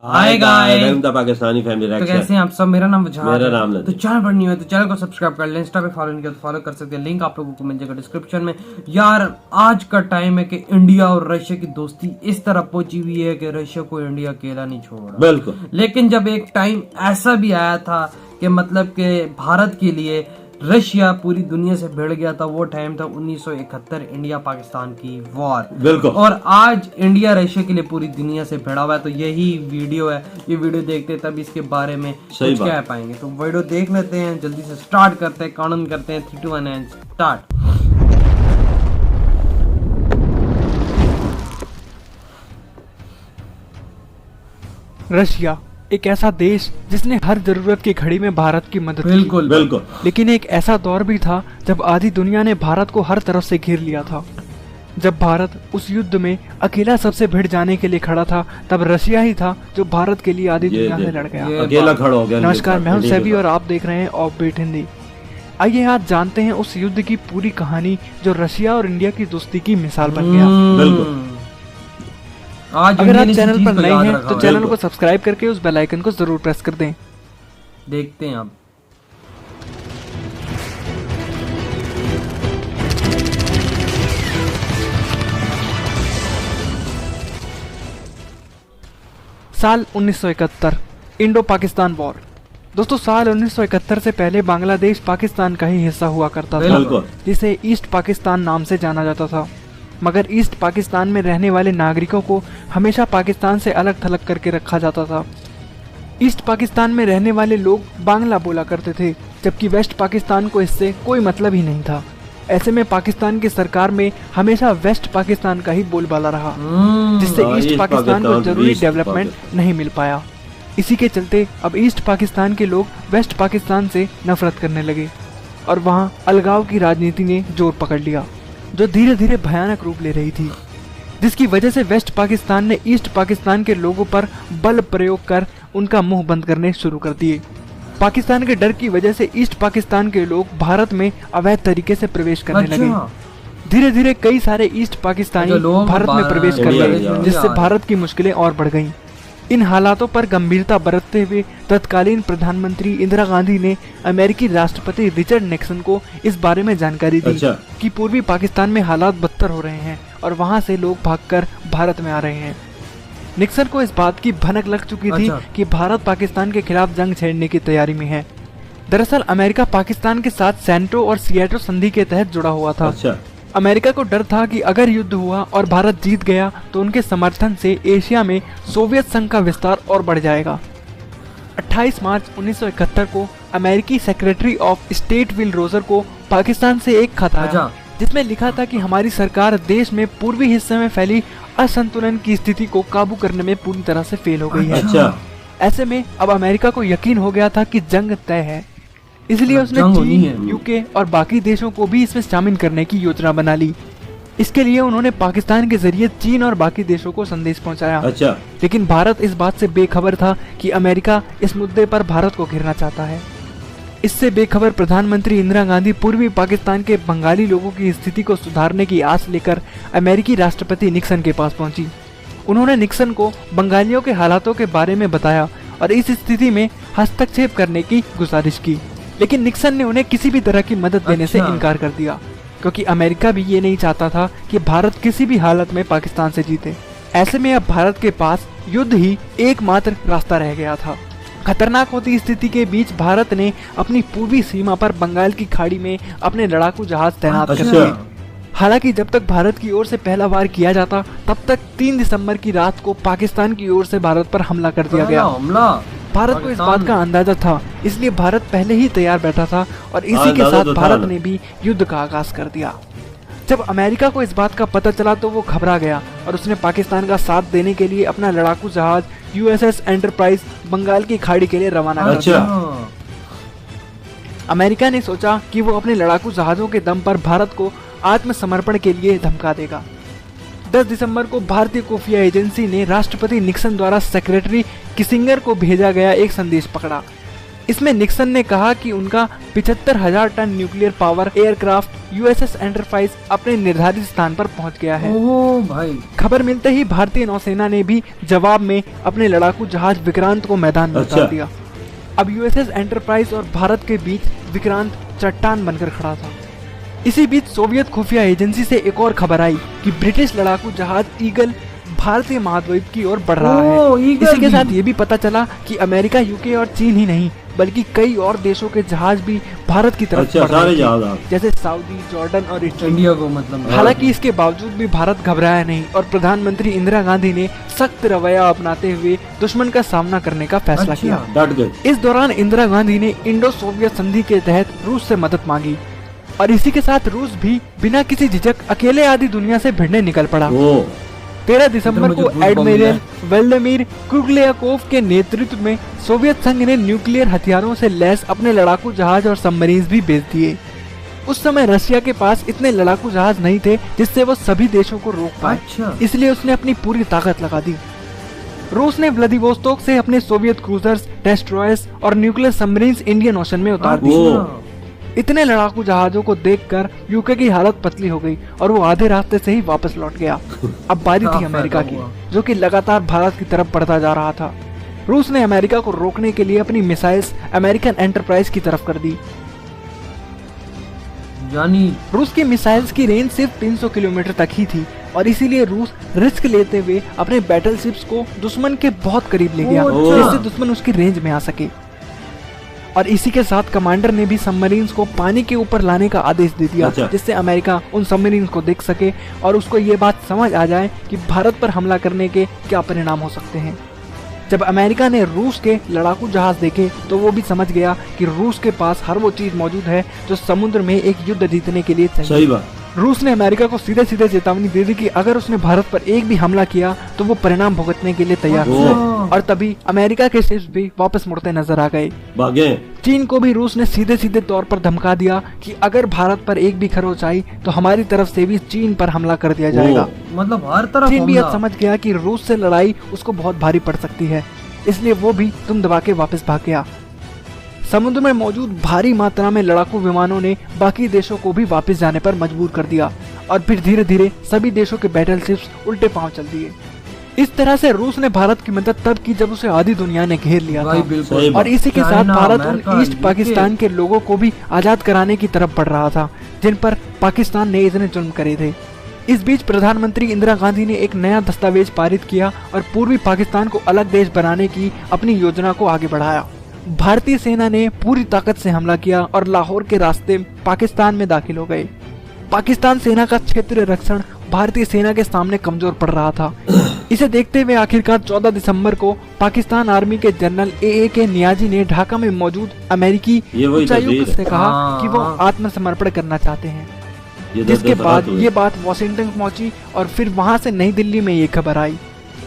Hi guys, welcome to Pakistani family तो reaction. कैसे हैं आप सब। मेरा नाम वजहाद मेरा है। नाम तो नदीम। चैनल पर नहीं है तो चैनल को सब्सक्राइब कर लें। इंस्टा पे फॉलो नहीं किया तो फॉलो कर सकते हैं, लिंक आप लोगों को मिल जाएगा डिस्क्रिप्शन में। यार आज का टाइम है कि इंडिया और रशिया की दोस्ती इस तरह पहुंची हुई है कि रशिया को इंडिया अकेला नहीं छोड़ रहा। बिल्कुल। लेकिन जब एक टाइम ऐसा भी आया था कि मतलब के भारत के लिए रशिया पूरी दुनिया से भिड़ गया था, वो टाइम था 1971 इंडिया पाकिस्तान की वॉर। बिल्कुल। और आज इंडिया रशिया के लिए पूरी दुनिया से भिड़ा हुआ है। तो यही वीडियो है, ये वीडियो देखते हैं तब इसके बारे में सही कुछ कह पाएंगे। तो वीडियो देख लेते हैं, जल्दी से स्टार्ट करते हैं, काउंट करते हैं 3 2 1 एंड स्टार्ट। रशिया एक ऐसा देश जिसने हर जरूरत की घड़ी में भारत की मदद की। बिल्कुल बिल्कुल। लेकिन एक ऐसा दौर भी था जब आधी दुनिया ने भारत को हर तरफ से घेर लिया था। जब भारत उस युद्ध में अकेला सबसे भिड़ जाने के लिए खड़ा था, तब रशिया ही था जो भारत के लिए आधी दुनिया से लड़ गया। अकेला खड़ा हो गया। नमस्कार, मैं हूं सैबी और आप देख रहे हैं ऑफबीट हिंदी। आइए आज जानते हैं उस युद्ध की पूरी कहानी जो रशिया और इंडिया की दोस्ती की मिसाल बन गया। बिल्कुल। आज अगर इंडिया आप ने इस चैनल चीज पर को नए याद हैं रखा तो हुआ है। चैनल को सब्सक्राइब करके उस बेल आइकन को जरूर प्रेस कर दें। देखते हैं अब। साल 1971 इंडो पाकिस्तान वॉर। दोस्तों, साल 1971 से पहले बांग्लादेश पाकिस्तान का ही हिस्सा हुआ करता था, बिल्कुल। जिसे ईस्ट पाकिस्तान नाम से जाना जाता था। मगर ईस्ट पाकिस्तान में रहने वाले नागरिकों को हमेशा पाकिस्तान से अलग थलग करके रखा जाता था। ईस्ट पाकिस्तान में रहने वाले लोग बांग्ला बोला करते थे, जबकि वेस्ट पाकिस्तान को इससे कोई मतलब ही नहीं था। ऐसे में पाकिस्तान की सरकार में हमेशा वेस्ट पाकिस्तान का ही बोलबाला रहा, जिससे ईस्ट पाकिस्तान को जरूरी डेवलपमेंट नहीं मिल पाया। इसी के चलते अब ईस्ट पाकिस्तान के लोग वेस्ट पाकिस्तान से नफरत करने लगे और वहाँ अलगाव की राजनीति ने जोर पकड़ लिया, जो धीरे धीरे भयानक रूप ले रही थी, जिसकी वजह से वेस्ट पाकिस्तान ने ईस्ट पाकिस्तान के लोगों पर बल प्रयोग कर उनका मुंह बंद करने शुरू कर दिए। पाकिस्तान के डर की वजह से ईस्ट पाकिस्तान के लोग भारत में अवैध तरीके से प्रवेश करने लगे। धीरे धीरे कई सारे ईस्ट पाकिस्तानी भारत में प्रवेश कर गए, जिससे भारत की मुश्किलें और बढ़ गईं। इन हालातों पर गंभीरता बरतते हुए तत्कालीन प्रधानमंत्री इंदिरा गांधी ने अमेरिकी राष्ट्रपति रिचर्ड निक्सन को इस बारे में जानकारी दी कि पूर्वी पाकिस्तान में हालात बदतर हो रहे हैं और वहां से लोग भागकर भारत में आ रहे हैं। निक्सन को इस बात की भनक लग चुकी थी कि भारत पाकिस्तान के खिलाफ जंग छेड़ने की तैयारी में है। दरअसल अमेरिका पाकिस्तान के साथ सेंटो और सिएटो संधि के तहत जुड़ा हुआ था। अमेरिका को डर था कि अगर युद्ध हुआ और भारत जीत गया तो उनके समर्थन से एशिया में सोवियत संघ का विस्तार और बढ़ जाएगा। 28 मार्च 1971 को अमेरिकी secretary of state will Roger को पाकिस्तान से एक खत आया, जिसमें लिखा था कि हमारी सरकार देश में पूर्वी हिस्से में फैली असंतुलन की स्थिति को काबू करने में पूरी तरह से फेल हो गई है। ऐसे में अब अमेरिका को यकीन हो गया था कि जंग तय है, इसलिए उसने चीन, यूके और बाकी देशों को भी इसमें शामिल करने की योजना बना ली। इसके लिए उन्होंने पाकिस्तान के जरिए चीन और बाकी देशों को संदेश पहुंचाया। लेकिन भारत इस बात से बेखबर था कि अमेरिका इस मुद्दे पर भारत को घेरना चाहता है। इससे बेखबर प्रधानमंत्री इंदिरा गांधी पूर्वी पाकिस्तान के बंगाली लोगों की स्थिति को सुधारने की आस लेकर अमेरिकी राष्ट्रपति निक्सन के पास पहुंची। उन्होंने निक्सन को बंगालियों के हालातों के बारे में बताया और इस स्थिति में हस्तक्षेप करने की गुजारिश की, लेकिन निक्सन ने उन्हें किसी भी तरह की मदद देने से इनकार कर दिया, क्योंकि अमेरिका भी ये नहीं चाहता था कि भारत किसी भी हालत में पाकिस्तान से जीते। ऐसे में अब भारत के पास युद्ध ही एकमात्र रास्ता रह गया था। खतरनाक होती स्थिति के बीच भारत ने अपनी पूर्वी सीमा पर बंगाल की खाड़ी में अपने लड़ाकू जहाज तैनात कर दिए। हालांकि जब तक भारत की ओर से पहला वार किया जाता, तब तक 3 दिसंबर की रात को पाकिस्तान की ओर से भारत पर हमला कर दिया गया। भारत को इस बात का अंदाजा था, इसलिए भारत पहले ही तैयार बैठा था और इसी के साथ भारत ने भी युद्ध का आगाज कर दिया। जब अमेरिका को इस बात का पता चला तो वो घबरा गया और उसने पाकिस्तान का साथ देने के लिए अपना लड़ाकू जहाज यूएसएस एंटरप्राइज बंगाल की खाड़ी के लिए रवाना कर दिया। अमेरिका ने सोचा कि वो अपने लड़ाकू जहाजों के दम पर भारत को आत्मसमर्पण के लिए धमका देगा। 10 दिसंबर को भारतीय खुफिया एजेंसी ने राष्ट्रपति निक्सन द्वारा सेक्रेटरी किसिंगर को भेजा गया एक संदेश पकड़ा, इसमें निक्सन ने कहा कि उनका 75,000 ton nuclear power aircraft USS Enterprise अपने निर्धारित स्थान पर पहुंच गया है। ओह भाई, खबर मिलते ही भारतीय नौसेना ने भी जवाब में अपने लड़ाकू जहाज विक्रांत को मैदान में उतार दिया। अब यूएसएस एंटरप्राइज और भारत के बीच विक्रांत चट्टान बनकर खड़ा था। इसी बीच सोवियत खुफिया एजेंसी से एक और खबर आई कि ब्रिटिश लड़ाकू जहाज ईगल भारतीय महाद्वीप की ओर बढ़ रहा है। इसी के साथ ये भी पता चला कि अमेरिका, यूके और चीन ही नहीं बल्कि कई और देशों के जहाज भी भारत की तरफ बढ़ रहे थे, जैसे सऊदी, जॉर्डन और इंडिया को मतलब। हालांकि इसके बावजूद भी भारत घबराया नहीं और प्रधानमंत्री इंदिरा गांधी ने सख्त रवैया अपनाते हुए दुश्मन का सामना करने का फैसला किया। इस दौरान इंदिरा गांधी ने इंडो सोवियत संधि के तहत रूस से मदद मांगी और इसी के साथ रूस भी बिना किसी झिझक अकेले आधी दुनिया से भिड़ने निकल पड़ा। 13 दिसंबर को एडमिरल व्लादिमीर क्रुगलियाकोव के नेतृत्व में सोवियत संघ ने न्यूक्लियर हथियारों से लैस अपने लड़ाकू जहाज और सबमरीन भी भेज दिए। उस समय रशिया के पास इतने लड़ाकू जहाज नहीं थे जिससे वो सभी देशों को रोक पाए, इसलिए उसने अपनी पूरी ताकत लगा दी। रूस ने व्लादिवोस्तोक से अपने सोवियत क्रूजर्स, डेस्ट्रॉयर्स और न्यूक्लियर सबमरीन्स इंडियन ओशन में उतार दिए। इतने लड़ाकू जहाजों को देखकर यूके की हालत पतली हो गई और वो आधे रास्ते से ही वापस लौट गया। अब बारी थी अमेरिका की, जो कि लगातार भारत की तरफ बढ़ता जा रहा था। रूस ने अमेरिका को रोकने के लिए अपनी मिसाइल्स अमेरिकन एंटरप्राइज की तरफ कर दी। यानी रूस की मिसाइल्स की रेंज सिर्फ 300 किलोमीटर तक ही थी और इसीलिए रूस रिस्क लेते हुए अपने बैटलशिप्स को दुश्मन के बहुत करीब ले गया, जिससे दुश्मन उसकी रेंज में आ सके। और इसी के साथ कमांडर ने भी सबमरीन्स को पानी के ऊपर लाने का आदेश दे दिया, जिससे अमेरिका उन सबमरीन्स को देख सके और उसको ये बात समझ आ जाए कि भारत पर हमला करने के क्या परिणाम हो सकते हैं। जब अमेरिका ने रूस के लड़ाकू जहाज देखे तो वो भी समझ गया कि रूस के पास हर वो चीज मौजूद है जो समुद्र में एक युद्ध जीतने के लिए चाहिए। सही बात। रूस ने अमेरिका को सीधे सीधे चेतावनी दे दी कि अगर उसने भारत पर एक भी हमला किया तो वो परिणाम भुगतने के लिए तैयार है। और तभी अमेरिका के शिप भी वापस मुड़ते नजर आ गए। चीन को भी रूस ने सीधे सीधे तौर पर धमका दिया कि अगर भारत पर एक भी खरोच आई तो हमारी तरफ से भी चीन पर हमला कर दिया जाएगा। मतलब हर तरफ चीन भी अब समझ गया कि रूस से लड़ाई उसको बहुत भारी पड़ सकती है, इसलिए वो भी दुम दबा के वापस भाग गया। समुद्र में मौजूद भारी मात्रा में लड़ाकू विमानों ने बाकी देशों को भी वापस जाने पर मजबूर कर दिया और फिर धीरे धीरे सभी देशों के बैटलशिप्स उल्टे पांव चल दिए। इस तरह से रूस ने भारत की मदद तब की जब उसे आधी दुनिया ने घेर लिया था और इसी के साथ भारत उन ईस्ट पाकिस्तान के लोगों को भी आजाद कराने की तरफ बढ़ रहा था जिन पर पाकिस्तान ने इतने जुल्म करे थे। इस बीच प्रधानमंत्री इंदिरा गांधी ने एक नया दस्तावेज पारित किया और पूर्वी पाकिस्तान को अलग देश बनाने की अपनी योजना को आगे बढ़ाया। भारतीय सेना ने पूरी ताकत से हमला किया और लाहौर के रास्ते पाकिस्तान में दाखिल हो गए। पाकिस्तान सेना का क्षेत्रीय रक्षण भारतीय सेना के सामने कमजोर पड़ रहा था। इसे देखते हुए आखिरकार 14 दिसंबर को पाकिस्तान आर्मी के जनरल ए.के. नियाजी ने ढाका में मौजूद अमेरिकी उच्चायुक्त से कहा कि वो आत्मसमर्पण करना चाहते हैं, जिसके बाद ये बात वॉशिंगटन पहुंची और फिर वहां से नई दिल्ली में ये खबर आई।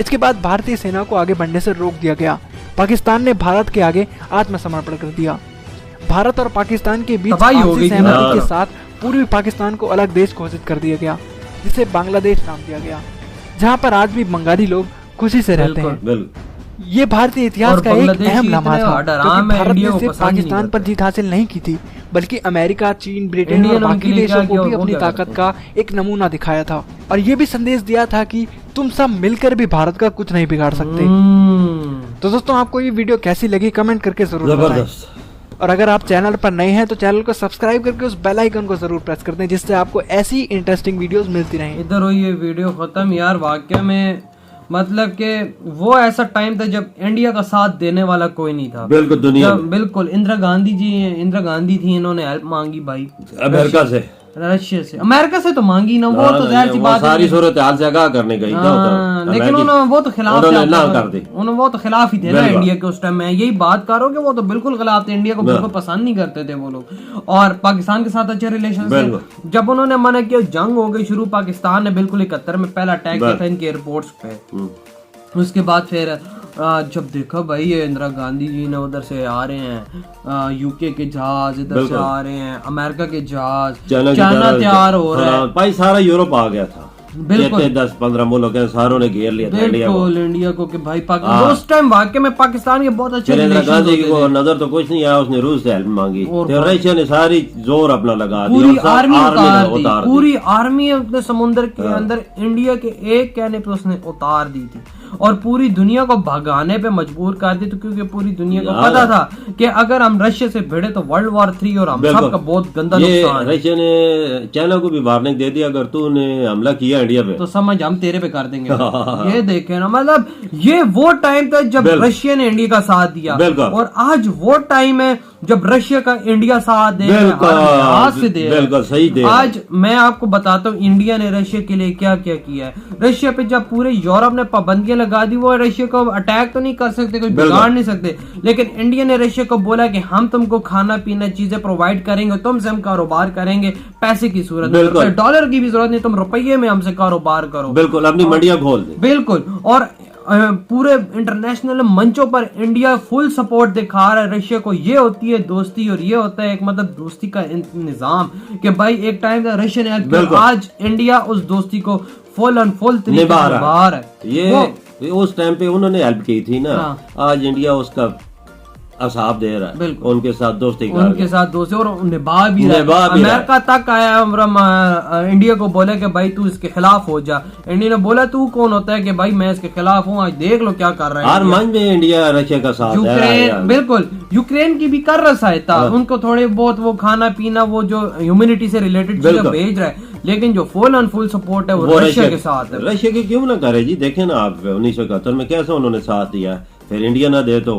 इसके बाद भारतीय सेना को आगे बढ़ने से रोक दिया गया। पाकिस्तान ने भारत के आगे आत्मसमर्पण कर दिया। भारत और पाकिस्तान के बीच आपसी सहमति के साथ पूर्वी पाकिस्तान को अलग देश घोषित कर दिया गया, जिसे बांग्लादेश नाम दिया गया, जहां पर आज भी बंगाली लोग खुशी से रहते हैं। ये भारतीय इतिहास का एक अहम लम्हा था, क्योंकि भारत ने सिर्फ पाकिस्तान पर जीत हासिल नहीं की थी, बल्कि अमेरिका, चीन, ब्रिटेन और बाकी देशों को भी अपनी ताकत का एक नमूना दिखाया था और ये भी संदेश दिया था कि तुम सब मिलकर भी भारत का कुछ नहीं बिगाड़ सकते। तो दोस्तों, आपको ये वीडियो कैसी लगी कमेंट करके जरूर बताएं। और अगर आप चैनल पर नए हैं तो चैनल को सब्सक्राइब करके उस बेल आइकन को जरूर प्रेस कर दें, जिससे आपको ऐसी इंटरेस्टिंग वीडियोस मिलती रहें। इधर हो ये वीडियो खत्म यार। वाकई में मतलब कि वो ऐसा टाइम था जब इंडिया का साथ देने वाला कोई नहीं था। बिल्कुल दुनिया बिल्कुल इंदिरा गांधी थी, इन्होंने हेल्प मांगी भाई अमेरिका से, रशिया से। अमेरिका से तो मांगी ना, वो तो जाहिर सी बात है, सारी सूरत हाल से आगाह करने गई था, लेकिन उन्होंने वो तो खिलाफ कर दी। वो तो खिलाफ ही थे ना इंडिया के उस टाइम में। यही बात करो कि वो तो बिल्कुल खिलाफ थे, इंडिया को बिल्कुल पसंद नहीं करते थे वो लोग, और पाकिस्तान के साथ अच्छे रिलेशन थे। जब उन्होंने मना किया, जंग हो गई शुरू, पाकिस्तान ने बिल्कुल 71 में पहला अटैक किया था इनके एयरपोर्ट्स पे। उसके बाद फिर जब देखा भाई ये इंदिरा गांधी जी ने उधर से आ रहे हैं, यूके के जहाज इधर से आ रहे हैं, अमेरिका के जहाज, चाइना तैयार हो रहा है भाई, सारा यूरोप आ गया था। बिल्कुल। 10-15 मुल्क हैं, सारों ने घेर लिया था इंडिया को। बिल्कुल इंडिया को कि भाई पाकिस्तान उस टाइम वाकई में पाकिस्तान के बहुत अच्छे नरेंद्र relations गांधी होते को थे। नजर तो कुछ नहीं आया, उसने रूस से हेल्प मांगी और तो रशिया ने सारी जोर अपना लगा दिया पूरी और सब आर्मी ने उतार दी, पूरी आर्मी अपने समुद्र के अंदर इंडिया के एक कहने पे उसने उतार दी थी और पूरी दुनिया को भगाने पे मजबूर कर दी। तो क्योंकि पूरी दुनिया को पता था कि अगर हम रशिया से भिड़े तो World War III और हम सबका बहुत गंदा ये नुकसान है। रशिया ने चाइना को भी वार्निंग दे दिया, अगर तूने हमला किया इंडिया पे तो समझ हम तेरे पे कर देंगे। ये देखे ना, मतलब ये वो टाइम था जब रशिया ने इंडिया का साथ दिया और आज वो टाइम है जब रशिया का इंडिया साथ दे रहा है। बिल्कुल सही दे। आज मैं आपको बताता हूँ इंडिया ने रशिया के लिए क्या क्या किया है। रशिया पे जब पूरे यूरोप ने पाबंदियां लगा दी, वो रशिया को अटैक तो नहीं कर सकते, कोई बिगाड़ नहीं सकते, लेकिन इंडिया ने रशिया को बोला कि हम तुमको खाना पीना चीजें प्रोवाइड करेंगे, तुमसे हम कारोबार करेंगे पैसे की सूरत में, डॉलर की भी जरूरत नहीं, तुम रुपये में हमसे कारोबार करो। बिल्कुल अपनी मंडियां खोल दे। बिल्कुल। और पूरे इंटरनेशनल मंचों पर इंडिया फुल सपोर्ट दिखा रहा है रशिया को। ये होती है दोस्ती और ये होता है एक मतलब दोस्ती का निजाम कि भाई एक टाइम था रशिया ने हेल्प किया, आज इंडिया उस दोस्ती को फुल एंड फुल तरीके से निभा रहा है। ये उस टाइम पे उन्होंने हेल्प की थी ना, आज इंडिया उसका असाब दे रहा है, उनके साथ दोस्ती कर उनके साथ दोस्ती और निभा भी रहा है। अमेरिका तक आया इंडिया को बोला कि भाई तू इसके खिलाफ हो जा। इंडिया ने बोला तू कौन होता है कि भाई मैं इसके खिलाफ हूँ, आज देख लो क्या कर रहा है। हर मंच में इंडिया रशिया का साथ यूक्रेन, बिल्कुल यूक्रेन की भी कर रहा सहायता, उनको थोड़े बहुत वो खाना पीना वो जो ह्यूमैनिटी से रिलेटेड चीजें भेज रहा है, लेकिन जो फुल एंड फुल सपोर्ट है वो रशिया के साथ है। रशिया की क्यों ना करे जी, देखे ना आप 1971 में कैसे उन्होंने साथ दिया, फिर इंडिया ना दे तो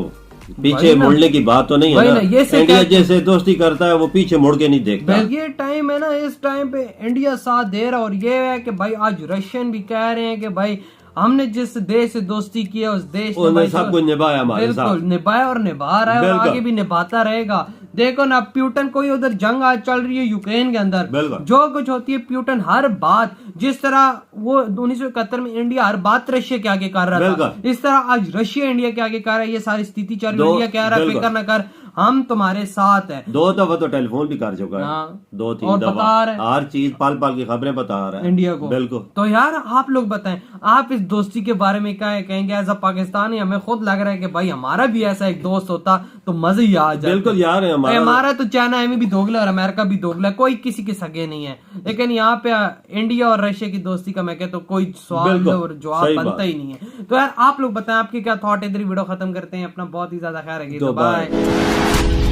पीछे मुड़ने की बात तो नहीं है ना। इंडिया जैसे दोस्ती करता है वो पीछे मुड़ के नहीं देखता। ये टाइम है ना, इस टाइम पे इंडिया साथ दे रहा और ये है कि भाई आज रशियन भी कह रहे हैं कि भाई हमने जिस देश से दोस्ती की है उस देश ने सब कुछ निभाया हमारे साथ, बिल्कुल निभाया और निभा रहा है और आगे भी निभाता रहेगा। देखो ना प्यूटन, कोई उधर जंग आज चल रही है यूक्रेन के अंदर, जो कुछ होती है प्यूटन हर बात, जिस तरह वो 1971 में इंडिया हर बात रशिया के आगे कर रहा था, इस तरह आज रशिया इंडिया के आगे कर रहा है। ये सारी स्थिति चल रही है, इंडिया कह रहा है फिक्र न कर हम तुम्हारे साथ है। 2 दफा तो टेलीफोन भी कर चुका है, 2-3 दफा हर चीज पल पल की खबरें बता रहा है इंडिया को। बिल्कुल। तो यार आप लोग बताएं, आप इस दोस्ती के बारे में क्या कहेंगे? एज अ पाकिस्तानी हमें खुद लग रहा है कि भाई हमारा भी ऐसा एक दोस्त होता तो मजे ही आ जाए। बिल्कुल यार, हमारा तो चाइना में भी दोगला और अमेरिका भी दोगला, कोई किसी के सगे नहीं है, लेकिन यहाँ पे इंडिया और रशिया की दोस्ती का मैं कहता हूँ कोई सवाल और जवाब बनता ही नहीं है। तो यार आप लोग बताएं आपके क्या थॉट है। इधर वीडियो खत्म करते हैं, अपना बहुत ही ज्यादा ख्याल रखिए, बाय।